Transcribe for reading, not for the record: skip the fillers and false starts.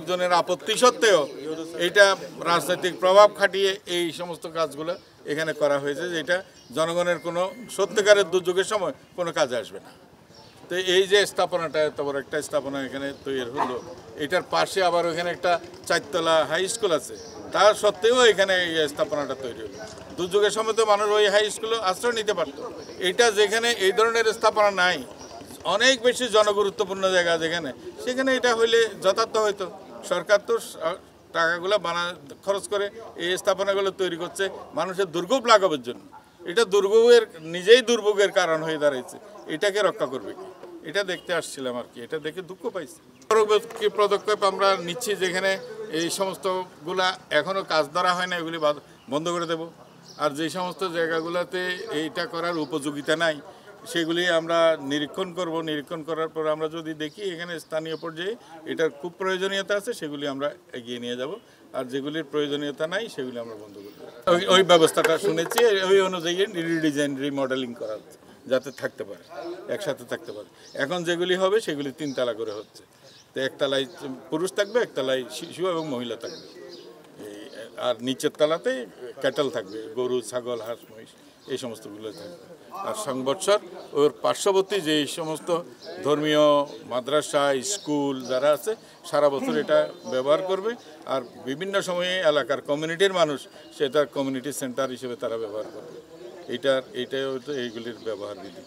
লোকজনের আপত্তি সত্ত্বেও এটা রাজনৈতিক প্রভাব খাটিয়ে এই সমস্ত কাজগুলো এখানে করা হয়েছে, যেটা জনগণের কোনো সত্যিকারের দুর্যোগের সময় কোনো কাজে আসবে না। তো এই যে স্থাপনাটা, এত বড় একটা স্থাপনা এখানে তৈরি হলো, এটার পাশে আবার ওখানে একটা 4তলা হাই স্কুল আছে, তার সত্ত্বেও এখানে এই স্থাপনাটা তৈরি হলো। দুর্যোগের সময় তো মানুষ ওই হাই স্কুলে আশ্রয় নিতে পারতো। এটা যেখানে এই ধরনের স্থাপনা নাই, অনেক বেশি জনগুরুত্বপূর্ণ জায়গা যেখানে, সেখানে এটা হইলে যথার্থ হইতো। সরকার তো টাকাগুলো খরচ করে এই স্থাপনাগুলো তৈরি করছে মানুষের দুর্ভোগ লাঘবের জন্য। এটা দুর্ভোগের নিজেই দুর্ভোগের কারণ হয়ে দাঁড়িয়েছে। এটাকে রক্ষা করবে কি, এটা দেখতে আসছিলাম আর কি। এটা দেখে দুঃখ পাইছি। পরবর্তী পদক্ষেপ আমরা নিচ্ছি, যেখানে এই সমস্তগুলা এখনও কাজ ধরা হয় না, এগুলি বন্ধ করে দেব। আর যে সমস্ত জায়গাগুলোতে এইটা করার উপযোগিতা নাই, সেগুলি আমরা নিরীক্ষণ করব। নিরীক্ষণ করার পর আমরা যদি দেখি এখানে স্থানীয় পর্যায়ে এটার খুব প্রয়োজনীয়তা আছে, সেগুলি আমরা এগিয়ে নিয়ে যাব। আর যেগুলির প্রয়োজনীয়তা নাই, সেগুলি আমরা বন্ধ করে দেবো। ওই ব্যবস্থাটা শুনেছি, ওই অনুযায়ী রিডিজাইন রিমডেলিং করা হচ্ছে, যাতে থাকতে পারে, একসাথে থাকতে পারে। এখন যেগুলি হবে সেগুলি 3 তলা করে হচ্ছে। তো একতলায় পুরুষ থাকবে, একতলায় শিশু এবং মহিলা থাকবে, আর নিচের তলাতে ক্যাটেল থাকবে, গরু, ছাগল, হাঁস, মহিষ, এই সমস্তগুলো থাকবে। আর সংবৎসর ওর পার্শ্ববর্তী যে সমস্ত ধর্মীয় মাদ্রাসা, স্কুল যারা আছে, সারা বছর এটা ব্যবহার করবে। আর বিভিন্ন সময়ে এলাকার কমিউনিটির মানুষ সেটা কমিউনিটি সেন্টার হিসেবে তারা ব্যবহার করবে। এইটাই হয়তো এইগুলির ব্যবহার বিধি।